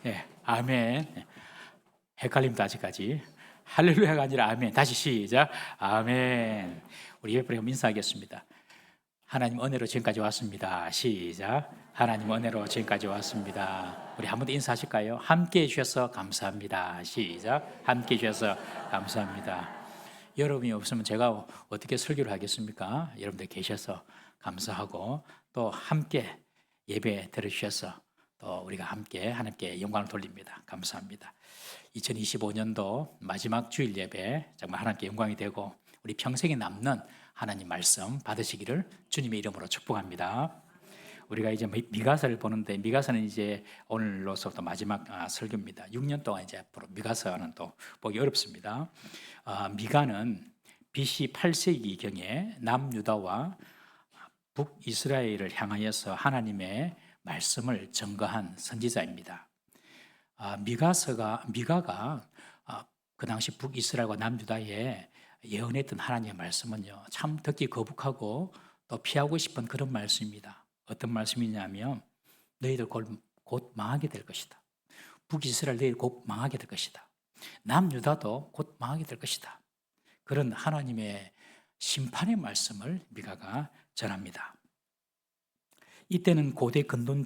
예, 아멘. 예, 헷갈립니다, 아직까지. 할렐루야가 아니라 아멘. 다시 시작. 아멘. 우리 예쁘게 인사하겠습니다. 하나님 은혜로 지금까지 왔습니다. 시작. 하나님 은혜로 지금까지 왔습니다. 우리 한 번 더 인사하실까요? 함께 해주셔서 감사합니다. 시작. 함께 해주셔서 감사합니다. 여러분이 없으면 제가 어떻게 설교를 하겠습니까? 여러분들 계셔서 감사하고 또 함께 예배 들어주셔서 또 우리가 함께 하나님께 영광을 돌립니다. 감사합니다. 2025년도 마지막 주일 예배 정말 하나님께 영광이 되고 우리 평생에 남는 하나님 말씀 받으시기를 주님의 이름으로 축복합니다. 우리가 이제 미가서를 보는데 미가서는 이제 오늘로서부터 마지막 설교입니다. 6년 동안 이제 앞으로 미가서는 또 보기 어렵습니다. 미가는 BC 8세기경에 남유다와 북이스라엘을 향하여서 하나님의 말씀을 전거한 선지자입니다. 미가가 그 당시 북이스라엘과 남유다에 예언했던 하나님의 말씀은요, 참 듣기 거북하고 또 피하고 싶은 그런 말씀입니다. 어떤 말씀이냐면 너희들 곧 망하게 될 것이다. 북이스라엘 너희들 곧 망하게 될 것이다. 남유다도 곧 망하게 될 것이다. 그런 하나님의 심판의 말씀을 미가가 전합니다. 이때는 고대 근동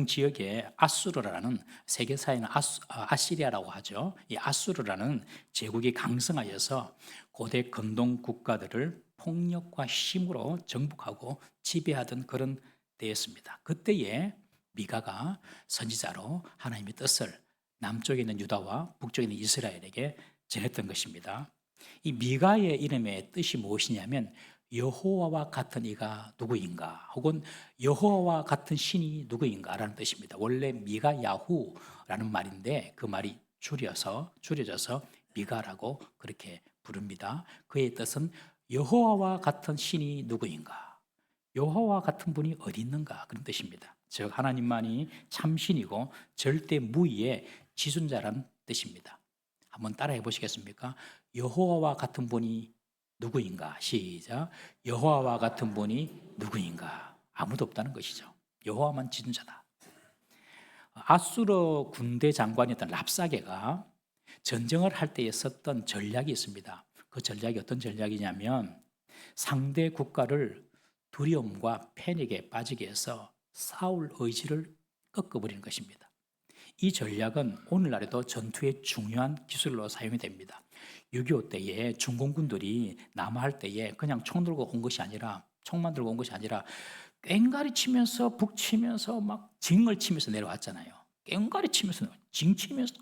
지역에 아수르라는 세계사에는 아시리아라고 하죠. 이 아수르라는 제국이 강성하여서 고대 근동 국가들을 폭력과 힘으로 정복하고 지배하던 그런 때였습니다. 그때에 미가가 선지자로 하나님의 뜻을 남쪽에 있는 유다와 북쪽에 있는 이스라엘에게 전했던 것입니다. 이 미가의 이름의 뜻이 무엇이냐면 여호와와 같은 이가 누구인가 혹은 여호와와 같은 신이 누구인가라는 뜻입니다. 원래 미가 야후라는 말인데 그 말이 줄여져서 미가라고 그렇게 부릅니다. 그의 뜻은 여호와와 같은 신이 누구인가, 여호와와 같은 분이 어디 있는가 그런 뜻입니다. 즉 하나님만이 참신이고 절대 무위의 지존자라는 뜻입니다. 한번 따라해 보시겠습니까? 여호와와 같은 분이 누구인가? 시작. 여호와와 같은 분이 누구인가? 아무도 없다는 것이죠. 여호와만 지존자다. 아수르 군대 장관이었던 랍사게가 전쟁을 할 때에 썼던 전략이 있습니다. 그 전략이 어떤 전략이냐면 상대 국가를 두려움과 패닉에 빠지게 해서 싸울 의지를 꺾어버리는 것입니다. 이 전략은 오늘날에도 전투의 중요한 기술로 사용이 됩니다. 6.25 때에 중공군들이 남하할 때에 그냥 총 들고 온 것이 아니라 총만 들고 온 것이 아니라 꽹가리 치면서 북 치면서 막 징을 치면서 내려왔잖아요. 꽹가리 치면서 징 치면서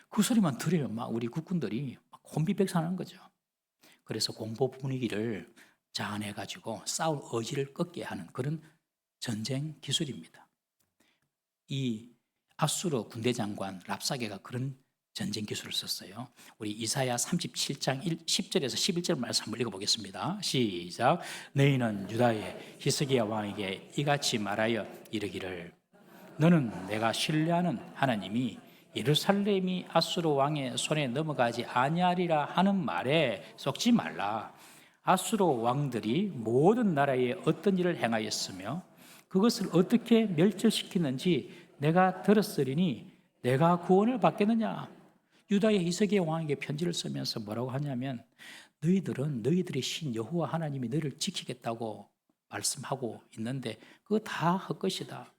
그 소리만 들으면 막 우리 국군들이 막 혼비백산하는 거죠. 그래서 공포 분위기를 자아내가지고 싸울 의지를 꺾게 하는 그런 전쟁 기술입니다. 이 아수르 군대 장관 랍사게가 그런 전쟁 기술을 썼어요. 우리 이사야 37장 10절에서 11절 말씀 한번 읽어보겠습니다. 시작. 너희는 유다의 히스기야 왕에게 이같이 말하여 이르기를 너는 내가 신뢰하는 하나님이 예루살렘이 아수르 왕의 손에 넘어가지 아니하리라 하는 말에 속지 말라. 아수르 왕들이 모든 나라에 어떤 일을 행하였으며 그것을 어떻게 멸절시키는지 내가 들었으리니 내가 구원을 받겠느냐. 유다의 히스기야 왕에게 편지를 쓰면서 뭐라고 하냐면 너희들은 너희들의 신 여호와 하나님이 너희를 지키겠다고 말씀하고 있는데 그거 다 헛것이다.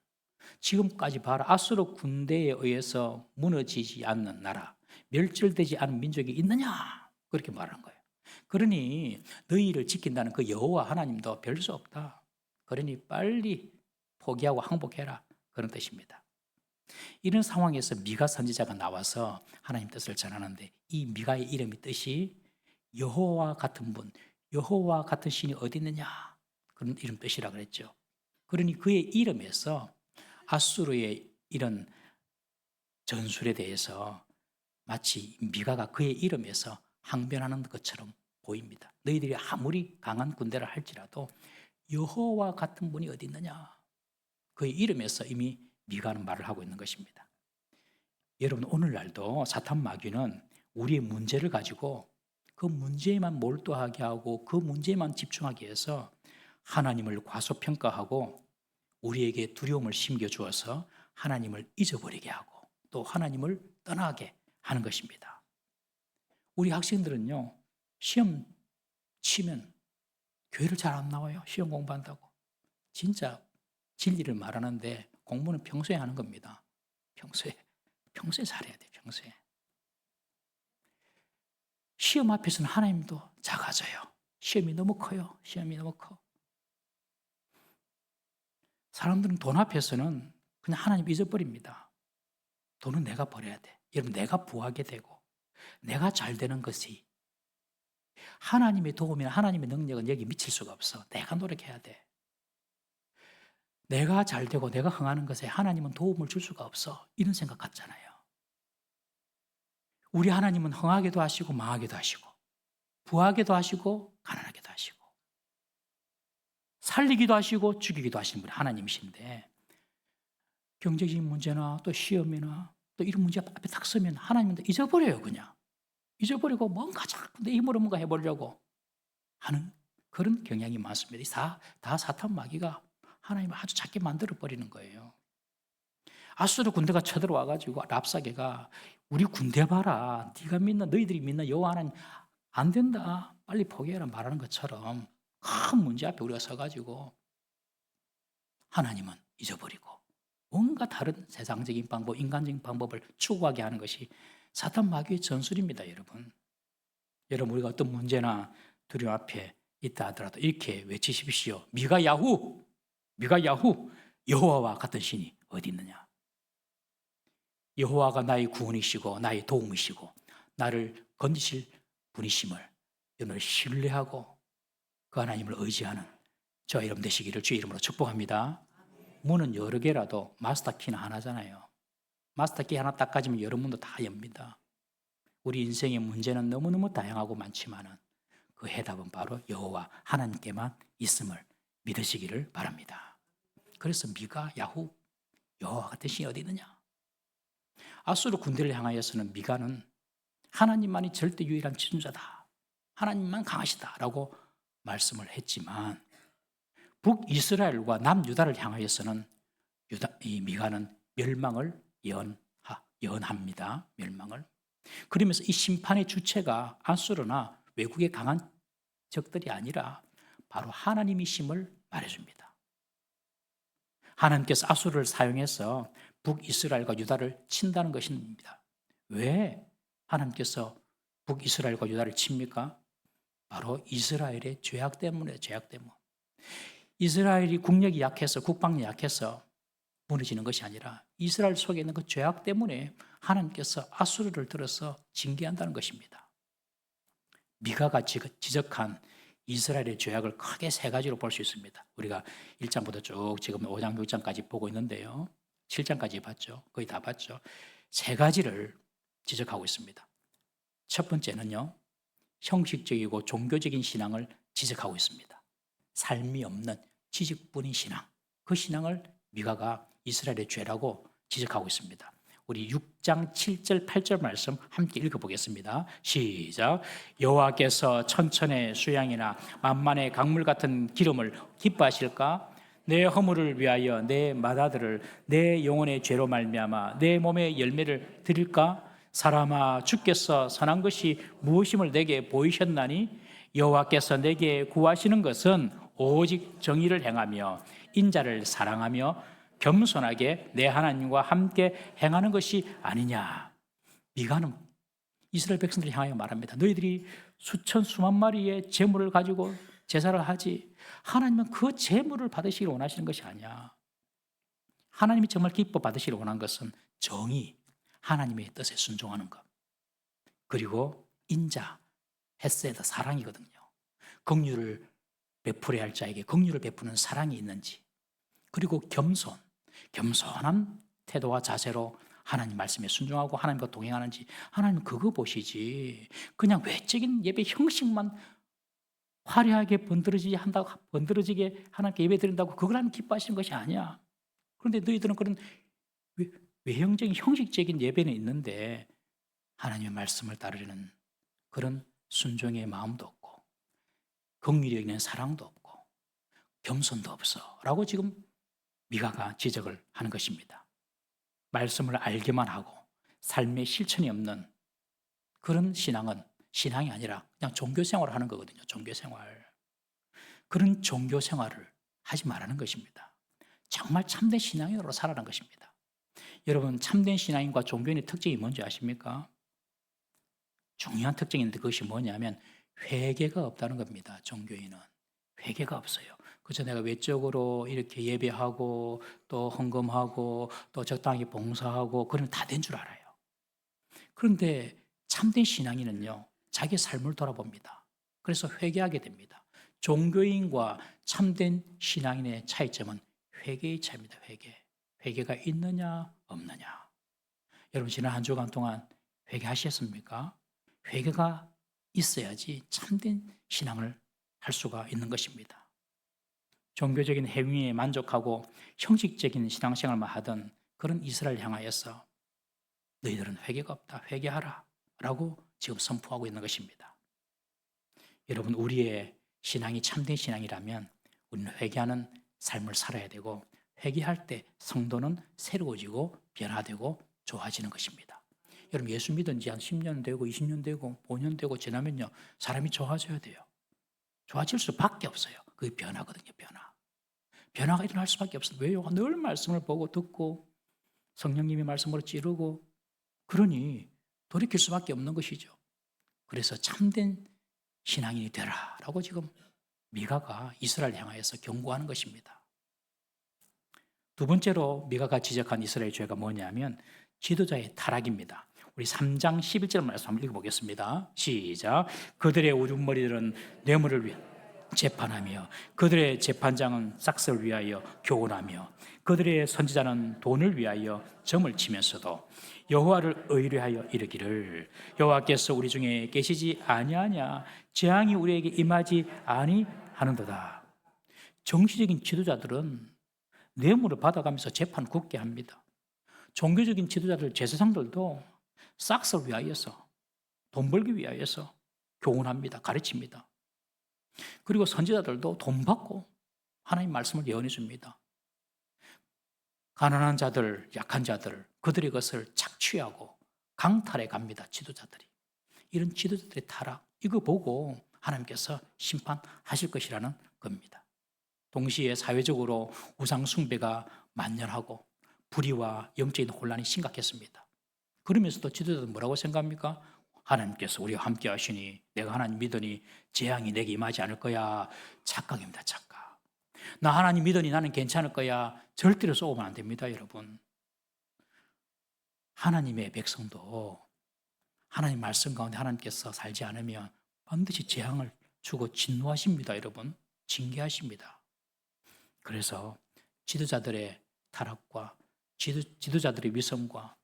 지금까지 봐라. 아수르 군대에 의해서 무너지지 않는 나라, 멸절되지 않은 민족이 있느냐? 그렇게 말하는 거예요. 그러니 너희를 지킨다는 그 여호와 하나님도 별 수 없다. 그러니 빨리 포기하고 항복해라. 그런 뜻입니다. 이런 상황에서 미가 선지자가 나와서 하나님 뜻을 전하는데 이 미가의 이름의 뜻이 여호와 같은 분, 여호와 같은 신이 어디 있느냐? 그런 이름 뜻이라 그랬죠. 그러니 그의 이름에서 아수르의 이런 전술에 대해서 마치 미가가 그의 이름에서 항변하는 것처럼 보입니다. 너희들이 아무리 강한 군대를 할지라도 여호와 같은 분이 어디 있느냐? 그의 이름에서 이미 미가는 말을 하고 있는 것입니다. 여러분 오늘날도 사탄 마귀는 우리의 문제를 가지고 그 문제에만 몰두하게 하고 그 문제에만 집중하게 해서 하나님을 과소평가하고 우리에게 두려움을 심겨주어서 하나님을 잊어버리게 하고 또 하나님을 떠나게 하는 것입니다. 우리 학생들은요, 시험 치면 교회를 잘 안 나와요. 시험 공부한다고. 진짜 진리를 말하는데 공부는 평소에 하는 겁니다. 평소에 잘해야 돼, 평소에. 시험 앞에서는 하나님도 작아져요. 시험이 너무 커요. 시험이 너무 커. 사람들은 돈 앞에서는 그냥 하나님 잊어버립니다. 돈은 내가 벌어야 돼. 여러분, 내가 부하게 되고 내가 잘 되는 것이 하나님의 도움이나 하나님의 능력은 여기 미칠 수가 없어. 내가 노력해야 돼. 내가 잘 되고 내가 흥하는 것에 하나님은 도움을 줄 수가 없어. 이런 생각 같잖아요. 우리 하나님은 흥하게도 하시고 망하게도 하시고 부하게도 하시고 가난하게도 하시고 살리기도 하시고 죽이기도 하시는 분이 하나님이신데 경제적인 문제나 또 시험이나 또 이런 문제 앞에 딱 서면 하나님은 잊어버려요. 그냥 잊어버리고 뭔가 자꾸 내 힘으로 뭔가 해보려고 하는 그런 경향이 많습니다. 다 사탄 마귀가 하나님을 아주 작게 만들어버리는 거예요. 아수르 군대가 쳐들어와가지고 랍사게가 우리 군대 봐라. 네가 믿는 너희들이 믿는 여호와 하나님 안 된다. 빨리 포기해라 말하는 것처럼 큰 문제 앞에 우리가 서가지고 하나님은 잊어버리고 뭔가 다른 세상적인 방법, 인간적인 방법을 추구하게 하는 것이 사탄 마귀의 전술입니다, 여러분. 여러분, 우리가 어떤 문제나 두려움 앞에 있다 하더라도 이렇게 외치십시오. 미가 야후, 여호와와 같은 신이 어디 있느냐? 여호와가 나의 구원이시고 나의 도움이시고 나를 건지실 분이심을 여러분 신뢰하고 그 하나님을 의지하는 저와 여러분 되시기를 주의 이름으로 축복합니다. 문은 여러 개라도 마스터 키는 하나잖아요. 마스터 키 하나 딱 가지면 여러 문도 다 엽니다. 우리 인생의 문제는 너무너무 다양하고 많지만 그 해답은 바로 여호와 하나님께만 있음을 믿으시기를 바랍니다. 그래서 미가 야후 여호와 같은 신이 어디 있느냐? 아수르 군대를 향하여서는 미가는 하나님만이 절대 유일한 지존자다. 하나님만 강하시다라고 말씀을 했지만 북이스라엘과 남유다를 향하여서는 이 미가는 멸망을 예언합니다. 멸망을. 그러면서 이 심판의 주체가 아수르나 외국의 강한 적들이 아니라 바로 하나님이심을 말해줍니다. 하나님께서 아수르를 사용해서 북이스라엘과 유다를 친다는 것입니다. 왜 하나님께서 북이스라엘과 유다를 칩니까? 바로 이스라엘의 죄악 때문에 죄악 때문. 이스라엘이 국력이 약해서 국방력이 약해서 무너지는 것이 아니라 이스라엘 속에 있는 그 죄악 때문에 하나님께서 아수르를 들어서 징계한다는 것입니다. 미가가 지적한 이스라엘의 죄악을 크게 세 가지로 볼 수 있습니다. 우리가 1장부터 쭉 지금 5장, 6장까지 보고 있는데요. 7장까지 봤죠. 거의 다 봤죠. 세 가지를 지적하고 있습니다. 첫 번째는요. 형식적이고 종교적인 신앙을 지적하고 있습니다. 삶이 없는 지식뿐인 신앙. 그 신앙을 미가가 이스라엘의 죄라고 지적하고 있습니다. 우리 6장 7절 8절 말씀 함께 읽어보겠습니다. 시작. 여호와께서 천천의 수양이나 만만의 강물 같은 기름을 기뻐하실까? 내 허물을 위하여 내 맏아들을 내 영혼의 죄로 말미암아 내 몸의 열매를 드릴까? 사람아, 주께서 선한 것이 무엇임을 내게 보이셨나니? 여호와께서 내게 구하시는 것은 오직 정의를 행하며 인자를 사랑하며 겸손하게 내 하나님과 함께 행하는 것이 아니냐. 미가는 이스라엘 백성들을 향하여 말합니다. 너희들이 수천 수만 마리의 제물을 가지고 제사를 하지 하나님은 그 제물을 받으시기를 원하시는 것이 아니야. 하나님이 정말 기뻐 받으시기를 원하는 것은 정의, 하나님의 뜻에 순종하는 것. 그리고 인자, 헤세드, 사랑이거든요. 긍휼을 베풀어야 할 자에게 긍휼을 베푸는 사랑이 있는지. 그리고 겸손한 태도와 자세로 하나님 말씀에 순종하고 하나님과 동행하는지 하나님은 그거 보시지. 그냥 외적인 예배 형식만 화려하게 번드러지게 하나님께 예배 드린다고 그걸 하나님 기뻐하시는 것이 아니야. 그런데 너희들은 그런 외형적인 형식적인 예배는 있는데 하나님의 말씀을 따르려는 그런 순종의 마음도 없고 긍휼이 있는 사랑도 없고 겸손도 없어 라고 지금 미가가 지적을 하는 것입니다. 말씀을 알기만 하고 삶의 실천이 없는 그런 신앙은 신앙이 아니라 그냥 종교 생활을 하는 거거든요. 종교 생활. 그런 종교 생활을 하지 말라는 것입니다. 정말 참된 신앙인으로 살아라는 것입니다. 여러분, 참된 신앙인과 종교인의 특징이 뭔지 아십니까? 중요한 특징인데 그것이 뭐냐면 회개가 없다는 겁니다. 종교인은 회개가 없어요. 그래서 내가 외적으로 이렇게 예배하고 또 헌금하고 또 적당히 봉사하고 그러면 다 된 줄 알아요. 그런데 참된 신앙인은요, 자기 삶을 돌아봅니다. 그래서 회개하게 됩니다. 종교인과 참된 신앙인의 차이점은 회개의 차이입니다. 회개. 회개가 있느냐 없느냐. 여러분, 지난 한 주간 동안 회개하셨습니까? 회개가 있어야지 참된 신앙을 할 수가 있는 것입니다. 종교적인 행위에 만족하고 형식적인 신앙생활만 하던 그런 이스라엘 향하여서 너희들은 회개가 없다, 회개하라 라고 지금 선포하고 있는 것입니다. 여러분, 우리의 신앙이 참된 신앙이라면 우리는 회개하는 삶을 살아야 되고 회개할 때 성도는 새로워지고 변화되고 좋아지는 것입니다. 여러분, 예수 믿은 지 한 10년 되고 20년 되고 5년 되고 지나면요, 사람이 좋아져야 돼요. 좋아질 수밖에 없어요. 그게 변화거든요. 변화가 일어날 수밖에 없어요. 왜요? 늘 말씀을 보고 듣고 성령님이 말씀으로 찌르고 그러니 돌이킬 수밖에 없는 것이죠. 그래서 참된 신앙인이 되라라고 지금 미가가 이스라엘 향하여서 경고하는 것입니다. 두 번째로 미가가 지적한 이스라엘의 죄가 뭐냐면 지도자의 타락입니다. 우리 3장 11절 말씀 한번 읽어보겠습니다. 시작. 그들의 우두머리들은 뇌물을 위해 재판하며 그들의 재판장은 싹스를 위하여 교훈하며 그들의 선지자는 돈을 위하여 점을 치면서도 여호와를 의뢰하여 이르기를 여호와께서 우리 중에 계시지 아니하냐 재앙이 우리에게 임하지 아니하는도다. 정치적인 지도자들은 뇌물을 받아가면서 재판 굳게 합니다. 종교적인 지도자들, 제사장들도 싹스를 위하여서 돈 벌기 위하여서 교훈합니다. 가르칩니다. 그리고 선지자들도 돈 받고 하나님 말씀을 예언해 줍니다. 가난한 자들, 약한 자들, 그들의 것을 착취하고 강탈해 갑니다. 지도자들이. 이런 지도자들의 타락, 이거 보고 하나님께서 심판하실 것이라는 겁니다. 동시에 사회적으로 우상 숭배가 만연하고 불의와 영적인 혼란이 심각했습니다. 그러면서도 지도자들은 뭐라고 생각합니까? 하나님께서 우리와 함께 하시니 내가 하나님 믿으니 재앙이 내게 임하지 않을 거야. 착각입니다. 착각. 나 하나님 믿으니 나는 괜찮을 거야. 절대로 쏘면 안 됩니다. 여러분. 하나님의 백성도 하나님 말씀 가운데 하나님께서 살지 않으면 반드시 재앙을 주고 진노하십니다. 여러분. 징계하십니다. 그래서 지도자들의 타락과 지도자들의 위선과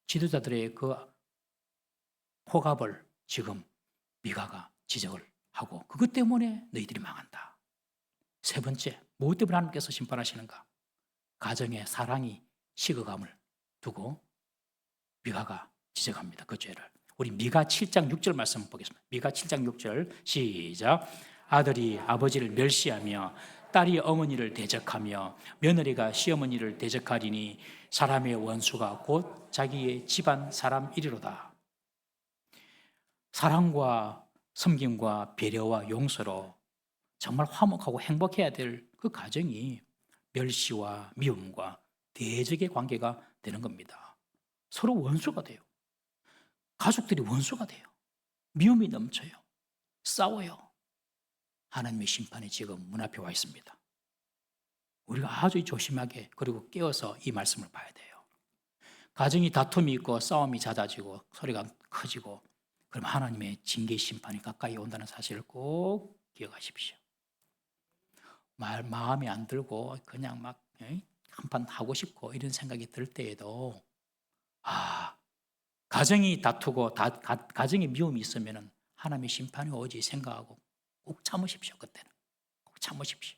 지도자들의 그 포갑을 지금 미가가 지적을 하고 그것 때문에 너희들이 망한다. 세 번째, 무엇 때문에 하나님께서 심판하시는가? 가정의 사랑이 식어감을 두고 미가가 지적합니다. 그 죄를. 우리 미가 7장 6절 말씀 보겠습니다. 미가 7장 6절 시작. 아들이 아버지를 멸시하며 딸이 어머니를 대적하며 며느리가 시어머니를 대적하리니 사람의 원수가 곧 자기의 집안 사람이리로다. 사랑과 섬김과 배려와 용서로 정말 화목하고 행복해야 될 그 가정이 멸시와 미움과 대적의 관계가 되는 겁니다. 서로 원수가 돼요. 가족들이 원수가 돼요. 미움이 넘쳐요. 싸워요. 하나님의 심판이 지금 문 앞에 와 있습니다. 우리가 아주 조심하게 그리고 깨어서 이 말씀을 봐야 돼요. 가정이 다툼이 있고 싸움이 잦아지고 소리가 커지고 그럼 하나님의 징계 심판이 가까이 온다는 사실을 꼭 기억하십시오. 마음에 안 들고 그냥 막 한판 하고 싶고 이런 생각이 들 때에도 가정이 다투고 가정에 미움이 있으면 하나님의 심판이 오지 생각하고 꼭 참으십시오. 그때는 꼭 참으십시오.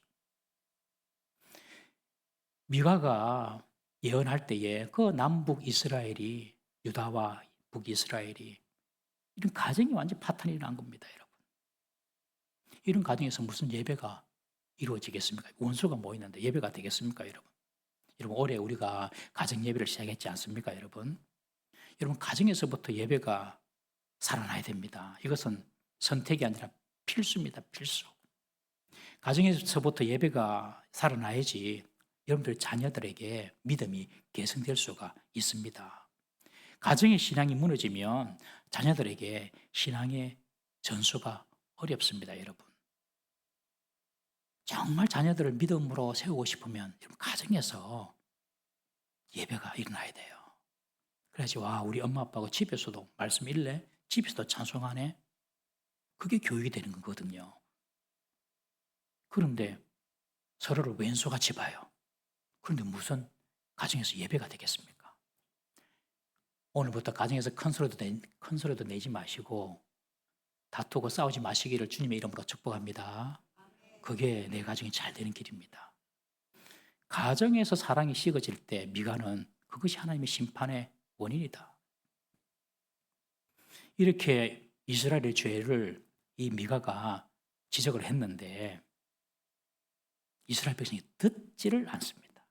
미가가 예언할 때에 그 남북 이스라엘이 유다와 북이스라엘이 이런 가정이 완전 파탄이 난 겁니다. 여러분. 이런 가정에서 무슨 예배가 이루어지겠습니까? 원수가 모이는데 예배가 되겠습니까? 여러분. 여러분 올해 우리가 가정 예배를 시작했지 않습니까, 여러분? 여러분 가정에서부터 예배가 살아나야 됩니다. 이것은 선택이 아니라 필수입니다, 필수. 가정에서부터 예배가 살아나야지 여러분들 자녀들에게 믿음이 계승될 수가 있습니다. 가정의 신앙이 무너지면 자녀들에게 신앙의 전수가 어렵습니다, 여러분. 정말 자녀들을 믿음으로 세우고 싶으면 여러분 가정에서 예배가 일어나야 돼요. 그래야지 와 우리 엄마 아빠가 집에서도 말씀 읽네, 집에서도 찬송하네. 그게 교육이 되는 거거든요. 그런데 서로를 왼수같이 봐요. 그런데 무슨 가정에서 예배가 되겠습니까? 오늘부터 가정에서 큰 소리도 내지 마시고 다투고 싸우지 마시기를 주님의 이름으로 축복합니다. 그게 내 가정이 잘 되는 길입니다. 가정에서 사랑이 식어질 때 미가는 그것이 하나님의 심판의 원인이다. 이렇게 이스라엘의 죄를 이 미가가 지적을 했는데 이스라엘 백성이 듣지를 않습니다.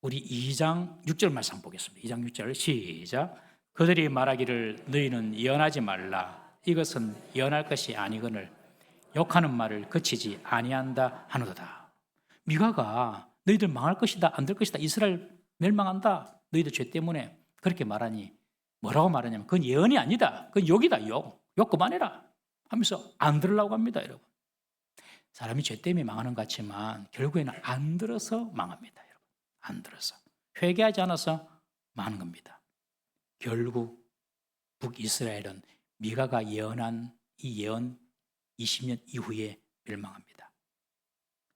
우리 2장 6절 말씀 보겠습니다. 2장 6절 시작. 그들이 말하기를 너희는 예언하지 말라. 이것은 예언할 것이 아니거늘 욕하는 말을 그치지 아니한다 하노도다. 미가가 너희들 망할 것이다, 안 될 것이다, 이스라엘 멸망한다, 너희들 죄 때문에 그렇게 말하니 뭐라고 말하냐면 그건 예언이 아니다, 그건 욕이다, 욕 그만해라 하면서 안 들으려고 합니다. 여러분, 사람이 죄 때문에 망하는 것 같지만 결국에는 안 들어서 망합니다. 여러분, 안 들어서 회개하지 않아서 망하는 겁니다. 결국 북이스라엘은 미가가 예언한 이 예언 20년 이후에 멸망합니다.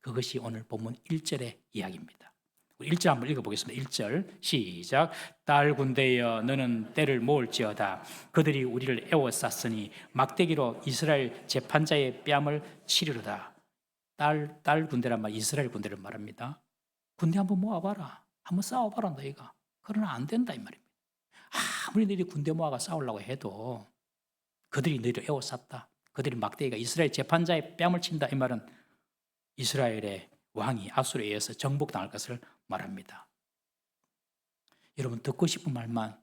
그것이 오늘 본문 1절의 이야기입니다. 우리 1절 한번 읽어보겠습니다. 1절 시작. 딸 군대여 너는 때를 모을지어다. 그들이 우리를 애워쌌으니 막대기로 이스라엘 재판자의 뺨을 치리로다. 딸 군대란 말 이스라엘 군대를 말합니다. 군대 한번 모아봐라. 한번 싸워봐라 너희가. 그러나 안 된다 이 말입니다. 아무리 너희들이 군대 모아가 싸우려고 해도 그들이 너희를 애워쌌다. 그들이 막대기가 이스라엘 재판자의 뺨을 친다 이 말은 이스라엘의 왕이 아수르에 의해서 정복당할 것을 말합니다. 여러분 듣고 싶은 말만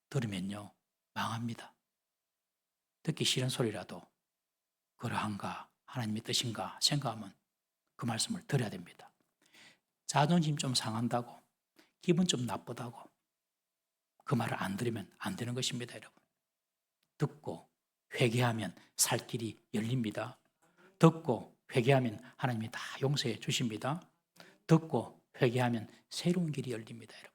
들으면요 망합니다. 듣기 싫은 소리라도 그러한가 하나님의 뜻인가 생각하면 그 말씀을 들어야 됩니다. 자존심 좀 상한다고 기분 좀 나쁘다고 그 말을 안 들으면 안 되는 것입니다. 여러분 듣고 회개하면 살 길이 열립니다. 듣고 회개하면 하나님이 다 용서해 주십니다. 듣고 회개하면 새로운 길이 열립니다. 여러분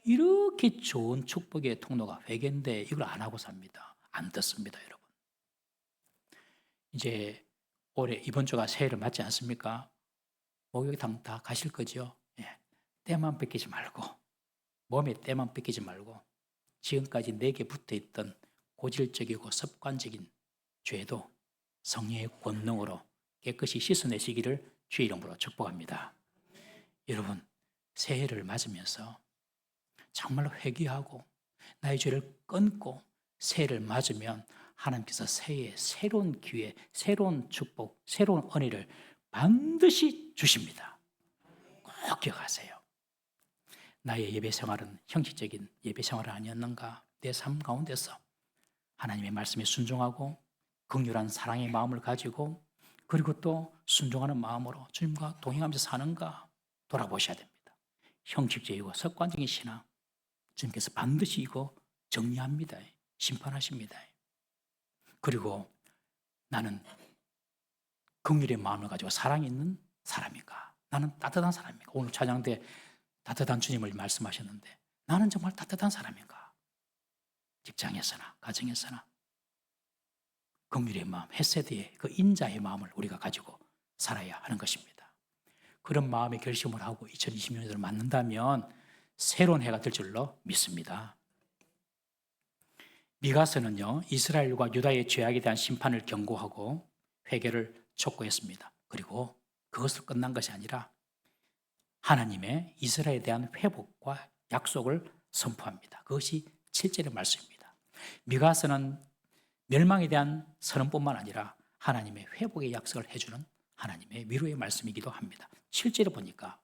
이렇게 좋은 축복의 통로가 회개인데 이걸 안 하고 삽니다. 안 듣습니다. 여러분 이제 올해 이번 주가 새해를 맞지 않습니까? 목욕탕 다 가실 거죠? 예. 때만 뺏기지 말고 몸에 때만 뺏기지 말고 지금까지 내게 붙어있던 고질적이고 습관적인 죄도 성령의 권능으로 깨끗이 씻어내시기를 주의 이름으로 축복합니다. 여러분 새해를 맞으면서 정말로 회개하고 나의 죄를 끊고 새해를 맞으면 하나님께서 새해에 새로운 기회, 새로운 축복, 새로운 은혜를 반드시 주십니다. 꼭 기억하세요. 나의 예배 생활은 형식적인 예배 생활은 아니었는가? 내 삶 가운데서 하나님의 말씀에 순종하고 긍휼한 사랑의 마음을 가지고 그리고 또 순종하는 마음으로 주님과 동행하면서 사는가 돌아보셔야 됩니다. 형식적이고 습관적인 신앙 주님께서 반드시 이거 정리합니다. 심판하십니다. 그리고 나는 긍휼의 마음을 가지고 사랑이 있는 사람인가? 나는 따뜻한 사람인가? 오늘 찬양 때 따뜻한 주님을 말씀하셨는데 나는 정말 따뜻한 사람인가? 직장에서나 가정에서나 긍휼의 마음, 헤세드의 그 인자의 마음을 우리가 가지고 살아야 하는 것입니다. 그런 마음의 결심을 하고 2020년을 맞는다면 새로운 해가 될 줄로 믿습니다. 미가서는요 이스라엘과 유다의 죄악에 대한 심판을 경고하고 회개를 촉구했습니다. 그리고 그것으로 끝난 것이 아니라 하나님의 이스라엘에 대한 회복과 약속을 선포합니다. 그것이 7절의 말씀입니다. 미가서는 멸망에 대한 선언뿐만 아니라 하나님의 회복의 약속을 해주는 하나님의 위로의 말씀이기도 합니다. 실제로 보니까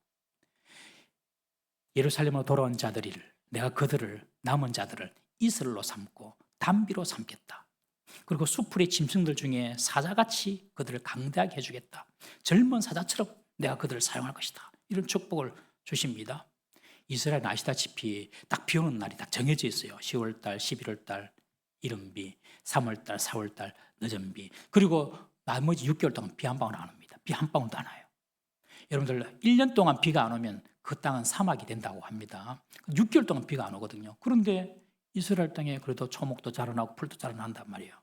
예루살렘으로 돌아온 자들을, 내가 그들을, 남은 자들을 이슬로 삼고 담비로 삼겠다. 그리고 수풀의 짐승들 중에 사자같이 그들을 강대하게 해주겠다. 젊은 사자처럼 내가 그들을 사용할 것이다. 이런 축복을 주십니다. 이스라엘은 아시다시피 딱 비 오는 날이 딱 정해져 있어요. 10월달, 11월달 이른비, 3월달, 4월달 늦은 비. 그리고 나머지 6개월 동안 비 한 방울 안 옵니다. 비 한 방울도 안 와요. 여러분들 1년 동안 비가 안 오면 그 땅은 사막이 된다고 합니다. 6개월 동안 비가 안 오거든요. 그런데 이스라엘 땅에 그래도 초목도 자라나고 풀도 자라난단 말이에요.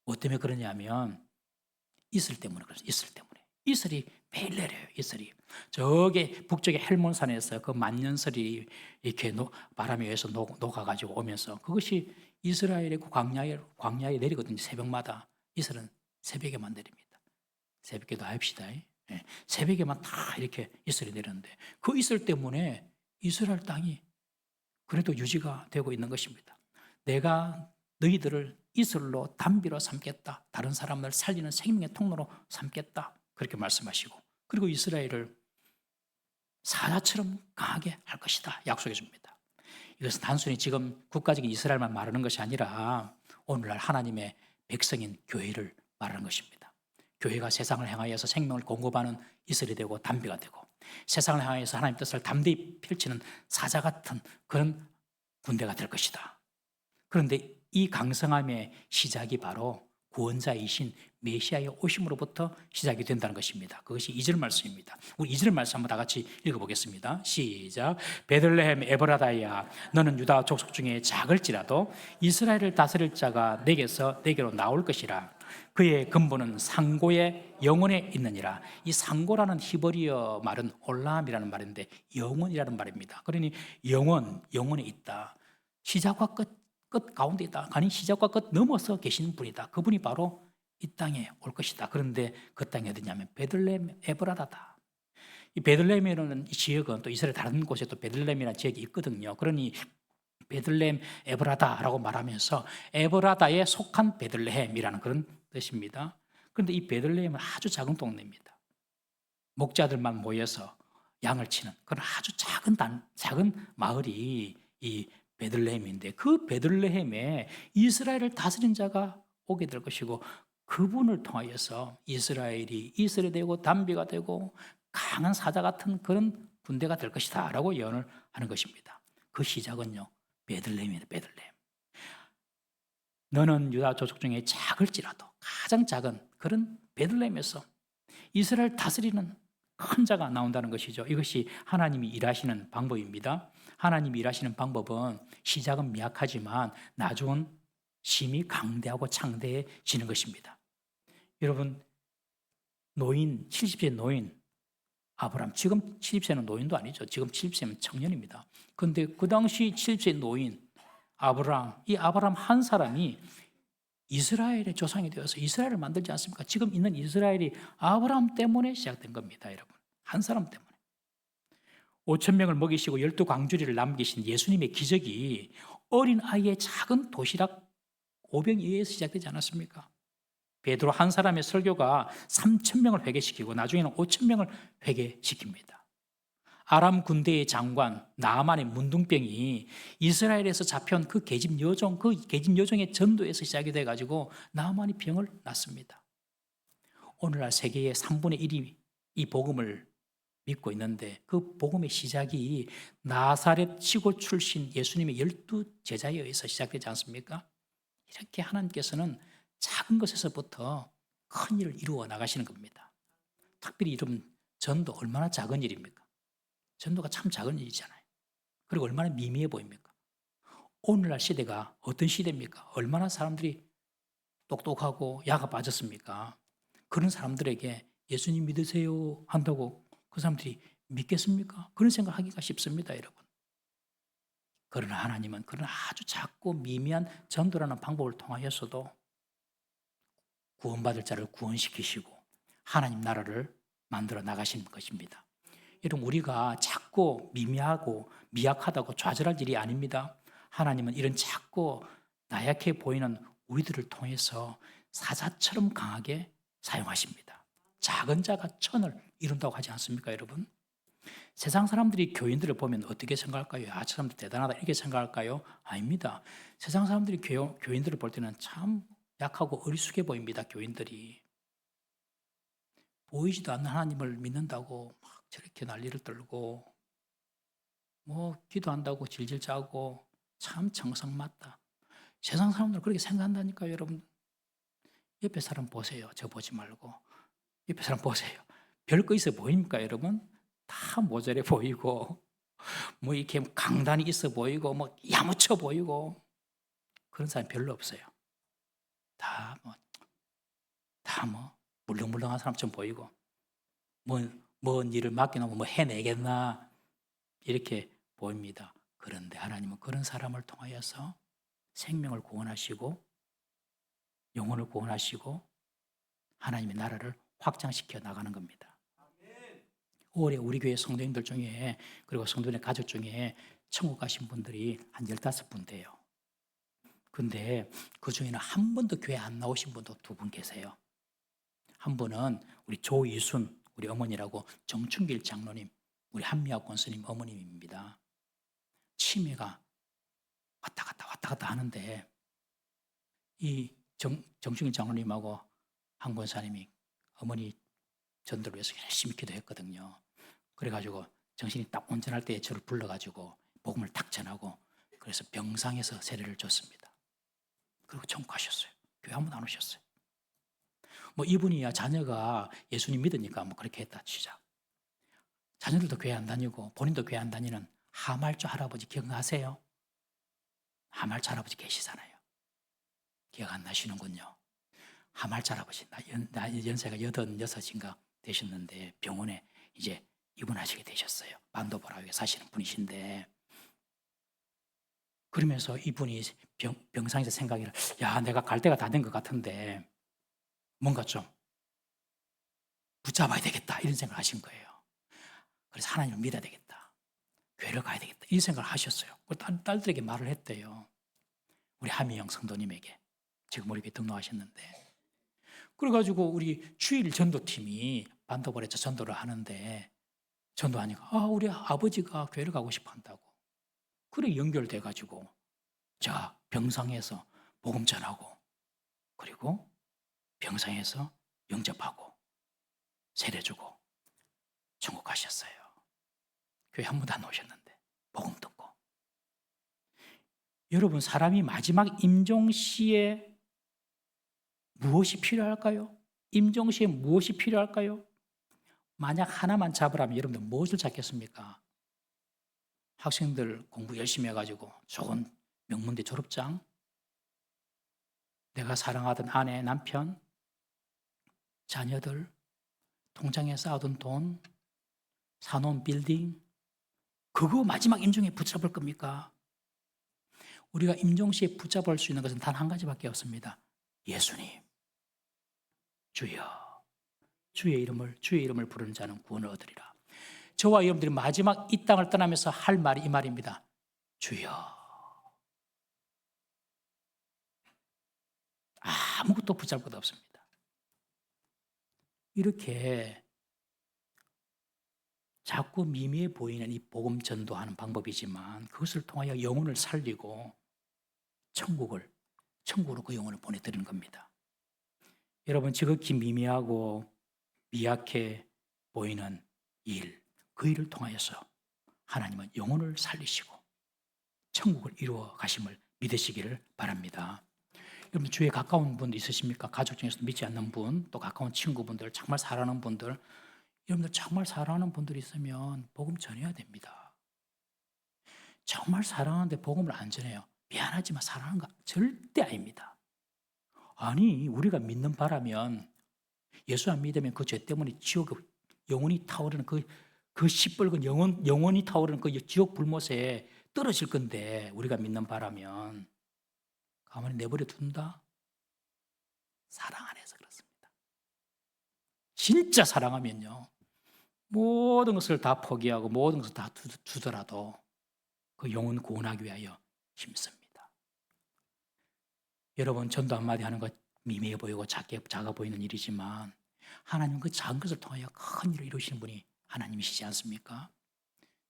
뭐 때문에 그러냐면 이슬 때문에 그래요. 이슬 때문에. 이슬이 매일 내려요. 이슬이. 저기 북쪽의 헬몬산에서 그 만년설이 이렇게 바람에 의해서 녹아가지고 오면서 그것이 이스라엘의 그 광야에 내리거든요. 새벽마다. 이슬은 새벽에만 내립니다. 새벽에도 합시다. 예. 새벽에만 다 이렇게 이슬이 내렸는데 그 이슬 때문에 이스라엘 땅이 그래도 유지가 되고 있는 것입니다. 내가 너희들을 이슬로 담비로 삼겠다. 다른 사람을 살리는 생명의 통로로 삼겠다. 그렇게 말씀하시고 그리고 이스라엘을 사자처럼 강하게 할 것이다. 약속해 줍니다. 이것은 단순히 지금 국가적인 이스라엘만 말하는 것이 아니라 오늘날 하나님의 백성인 교회를 말하는 것입니다. 교회가 세상을 향하여서 생명을 공급하는 이슬이 되고 담비가 되고 세상을 향하여서 하나님 뜻을 담대히 펼치는 사자 같은 그런 군대가 될 것이다. 그런데 이 강성함의 시작이 바로 구원자이신 메시아의 오심으로부터 시작이 된다는 것입니다. 그것이 2절 말씀입니다. 우리 2절 말씀 한번 다 같이 읽어보겠습니다. 시작. 베들레헴 에브라다야 너는 유다 족속 중에 작을지라도 이스라엘을 다스릴 자가 내게로 나올 것이라. 그의 근본은 상고의 영혼에 있느니라. 이 상고라는 히브리어 말은 올람이라는 말인데 영혼이라는 말입니다. 그러니 영혼에 있다. 시작과 끝 가운데 있다. 아니 시작과 끝 넘어서 계시는 분이다. 그분이 바로 이 땅에 올 것이다. 그런데 그 땅이 어디냐면 베들레헴 에브라다다. 이 베들레헴이라는 이 지역은 또 이스라엘 다른 곳에 또 베들레헴이라는 지역이 있거든요. 그러니 베들레헴 에브라다라고 말하면서 에브라다에 속한 베들레헴이라는 그런 뜻입니다. 그런데 이 베들레헴은 아주 작은 동네입니다. 목자들만 모여서 양을 치는 그런 아주 작은 마을이 이 베들레헴인데 그 베들레헴에 이스라엘을 다스린 자가 오게 될 것이고 그분을 통하여서 이스라엘이 이슬이 되고 담비가 되고 강한 사자 같은 그런 군대가 될 것이다 라고 예언을 하는 것입니다. 그 시작은요 베들레헴입니다. 베들레헴. 너는 유다 족속 중에 작을지라도 가장 작은 그런 베들레헴에서 이스라엘 다스리는 큰 자가 나온다는 것이죠. 이것이 하나님이 일하시는 방법입니다. 하나님이 일하시는 방법은 시작은 미약하지만 나중은 심히 강대하고 창대해지는 것입니다. 여러분 70세 노인 아브람 지금 70세는 노인도 아니죠. 지금 70세면 청년입니다. 그런데 그 당시 70세 노인 이 아브람 한 사람이 이스라엘의 조상이 되어서 이스라엘을 만들지 않습니까? 지금 있는 이스라엘이 아브라함 때문에 시작된 겁니다. 여러분 한 사람 때문에 5,000명을 먹이시고 12광주리를 남기신 예수님의 기적이 어린 아이의 작은 도시락 5병에 의해서 시작되지 않았습니까? 베드로 한 사람의 설교가 3,000명을 회개시키고 나중에는 5,000명을 회개시킵니다. 아람 군대의 장관 나아만의 문둥병이 이스라엘에서 잡혀온 그 계집 여종의 전도에서 시작이 돼가지고 나아만이 병을 낫습니다. 오늘날 세계의 3분의 1이 이 복음을 믿고 있는데 그 복음의 시작이 나사렛 시골 출신 예수님의 12제자에 의해서 시작되지 않습니까? 이렇게 하나님께서는 작은 것에서부터 큰 일을 이루어 나가시는 겁니다. 특별히 이런 전도 얼마나 작은 일입니까? 전도가 참 작은 일이잖아요. 그리고 얼마나 미미해 보입니까? 오늘날 시대가 어떤 시대입니까? 얼마나 사람들이 똑똑하고 야가 빠졌습니까? 그런 사람들에게 예수님 믿으세요 한다고 그 사람들이 믿겠습니까? 그런 생각하기가 쉽습니다, 여러분. 그러나 하나님은 그런 아주 작고 미미한 전도라는 방법을 통하여서도 구원받을 자를 구원시키시고 하나님 나라를 만들어 나가시는 것입니다. 여러분 우리가 작고 미미하고 미약하다고 좌절할 일이 아닙니다. 하나님은 이런 작고 나약해 보이는 우리들을 통해서 사자처럼 강하게 사용하십니다. 작은 자가 천을 이룬다고 하지 않습니까, 여러분? 세상 사람들이 교인들을 보면 어떻게 생각할까요? 아, 저 사람들 대단하다 이렇게 생각할까요? 아닙니다. 세상 사람들이 교인들을 볼 때는 참 약하고 어리숙해 보입니다, 교인들이. 보이지도 않는 하나님을 믿는다고 막 저렇게 난리를 떨고 기도한다고 질질 짜고 참 정성맞다. 세상 사람들은 그렇게 생각한다니까요, 여러분. 옆에 사람 보세요. 저 보지 말고. 옆에 사람 보세요. 별거 있어 보입니까, 여러분? 다 모자래 보이고, 이렇게 강단이 있어 보이고, 야무쳐 보이고, 그런 사람 별로 없어요. 다 물렁물렁한 사람처럼 보이고, 뭔 일을 맡겨놓으면 해내겠나, 이렇게 보입니다. 그런데 하나님은 그런 사람을 통하여서 생명을 구원하시고, 영혼을 구원하시고, 하나님의 나라를 확장시켜 나가는 겁니다. 올해 우리 교회 성도님들 중에, 그리고 성도님의 가족 중에 천국 가신 분들이 한 15분 돼요. 근데 그 중에는 한 번도 교회 안 나오신 분도 2분 계세요. 한 분은 우리 조이순, 우리 어머니라고 정춘길 장로님, 우리 한미학 권스님 어머님입니다. 치매가 왔다 갔다 하는데, 이 정춘길 장로님하고 한 권사님이 어머니 전도를 위해서 열심히 기도했거든요. 그래가지고 정신이 딱 온전할 때 저를 불러가지고 복음을 딱 전하고, 그래서 병상에서 세례를 줬습니다. 그리고 천국 가셨어요. 교회 한 번 안 오셨어요. 이분이야 자녀가 예수님 믿으니까 그렇게 했다 치자. 자녀들도 교회 안 다니고 본인도 교회 안 다니는 하말조 할아버지 기억나세요? 하말조 할아버지 계시잖아요. 기억 안 나시는군요. 하말조 할아버지 연세가 86인가 되셨는데 병원에 이제 입원하시게 되셨어요. 반도보라에 사시는 분이신데, 그러면서 이분이 병상에서 생각을, 야, 내가 갈 때가 다 된 것 같은데 뭔가 좀 붙잡아야 되겠다 이런 생각을 하신 거예요. 그래서 하나님을 믿어야 되겠다, 교회를 가야 되겠다 이 생각을 하셨어요. 딸들에게 말을 했대요. 우리 하미영 성도님에게. 지금 우리 교회 등록하셨는데, 그래가지고 우리 주일 전도팀이 반도보라에서 전도를 하는데, 전도하니까 우리 아버지가 교회를 가고 싶어 한다고. 그래 연결돼가지고 자 병상에서 복음 전하고, 그리고 병상에서 영접하고 세례 주고 천국 가셨어요. 교회 한 번도 안 오셨는데 복음 듣고. 여러분, 사람이 마지막 임종시에 무엇이 필요할까요? 임종시에 무엇이 필요할까요? 만약 하나만 잡으라면 여러분들 무엇을 찾겠습니까? 학생들 공부 열심히 해가지고 좋은 명문대 졸업장, 내가 사랑하던 아내, 남편, 자녀들, 통장에 쌓아둔 돈, 사놓은 빌딩, 그거 마지막 임종에 붙잡을 겁니까? 우리가 임종시에 붙잡을 수 있는 것은 단 한 가지밖에 없습니다. 예수님, 주여. 주의 이름을 부르는 자는 구원을 얻으리라. 저와 여러분들이 마지막 이 땅을 떠나면서 할 말이 이 말입니다. 주여. 아무것도 붙잡을 것 없습니다. 이렇게 자꾸 미미해 보이는 이 복음 전도하는 방법이지만, 그것을 통하여 영혼을 살리고 천국으로 그 영혼을 보내드리는 겁니다. 여러분, 지극히 미미하고 미약해 보이는 일, 그 일을 통하여서 하나님은 영혼을 살리시고 천국을 이루어 가심을 믿으시기를 바랍니다. 여러분, 주위에 가까운 분 있으십니까? 가족 중에서도 믿지 않는 분, 또 가까운 친구분들, 정말 사랑하는 분들, 여러분들 정말 사랑하는 분들이 있으면 복음 전해야 됩니다. 정말 사랑하는데 복음을 안 전해요. 미안하지만 사랑하는 거 절대 아닙니다. 아니, 우리가 믿는 바라면, 예수 안 믿으면 그 죄 때문에 지옥에 영원히 타오르는 그 시뻘건 영원히 타오르는 그 지옥 불못에 떨어질 건데, 우리가 믿는 바라면 가만히 내버려 둔다? 사랑 안에서 그렇습니다. 진짜 사랑하면요, 모든 것을 다 포기하고 모든 것을 다 주더라도 그 영혼 구원하기 위하여 힘씁니다. 여러분, 전도 한마디 하는 것 미미해 보이고 작아 보이는 일이지만, 하나님은 그 작은 것을 통하여 큰 일을 이루시는 분이 하나님이시지 않습니까?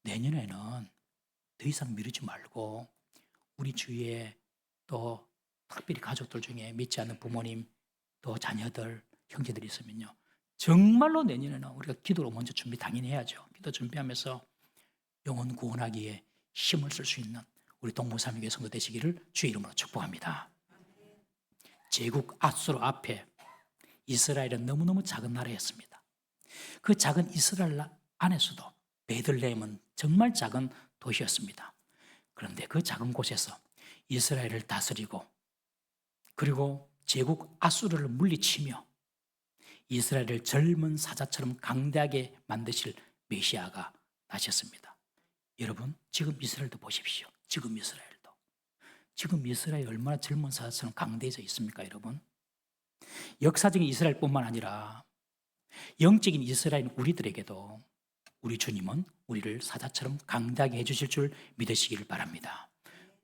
내년에는 더 이상 미루지 말고 우리 주위에 또 특별히 가족들 중에 믿지 않는 부모님, 또 자녀들, 형제들이 있으면요, 정말로 내년에는 우리가 기도로 먼저 준비 당연히 해야죠. 기도 준비하면서 영혼 구원하기에 힘을 쓸 수 있는 우리 동무삼위교회 성도 되시기를 주의 이름으로 축복합니다. 제국 아수르 앞에 이스라엘은 너무너무 작은 나라였습니다. 그 작은 이스라엘 안에서도 베들레헴은 정말 작은 도시였습니다. 그런데 그 작은 곳에서 이스라엘을 다스리고 그리고 제국 아수르를 물리치며 이스라엘을 젊은 사자처럼 강대하게 만드실 메시아가 나셨습니다. 여러분, 지금 이스라엘도 보십시오. 지금 이스라엘이 얼마나 젊은 사자처럼 강대해져 있습니까, 여러분? 역사적인 이스라엘뿐만 아니라 영적인 이스라엘 우리들에게도 우리 주님은 우리를 사자처럼 강대하게 해주실 줄 믿으시기를 바랍니다.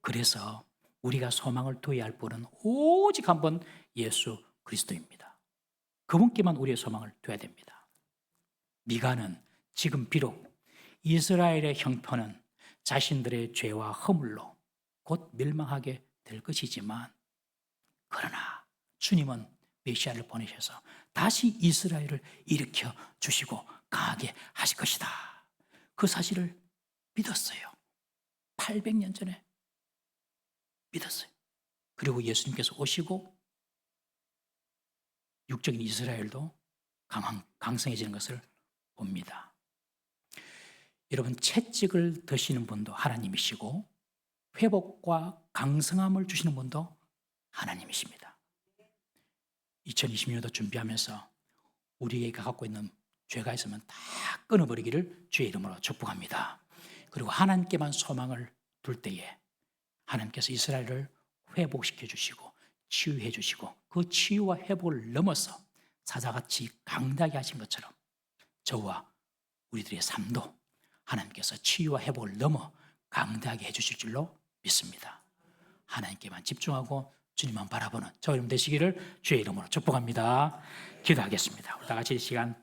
그래서 우리가 소망을 두어야 할 분은 오직 한 분 예수 그리스도입니다. 그분께만 우리의 소망을 둬야 됩니다. 미가는 지금 비록 이스라엘의 형편은 자신들의 죄와 허물로 곧 멸망하게 될 것이지만, 그러나 주님은 메시아를 보내셔서 다시 이스라엘을 일으켜 주시고 강하게 하실 것이다. 그 사실을 믿었어요. 800년 전에 믿었어요. 그리고 예수님께서 오시고 육적인 이스라엘도 강성해지는 것을 봅니다. 여러분, 채찍을 드시는 분도 하나님이시고 회복과 강성함을 주시는 분도 하나님이십니다. 2020년도 준비하면서 우리가 갖고 있는 죄가 있으면 다 끊어버리기를 주의 이름으로 축복합니다. 그리고 하나님께만 소망을 둘 때에 하나님께서 이스라엘을 회복시켜 주시고 치유해 주시고 그 치유와 회복을 넘어서 사자같이 강다하게 하신 것처럼 저와 우리들의 삶도 하나님께서 치유와 회복을 넘어 강다하게 해주실 줄로 믿습니다. 하나님께만 집중하고 주님만 바라보는 저 여러분 되시기를 주의 이름으로 축복합니다. 기도하겠습니다. 우리 다 같이 이 시간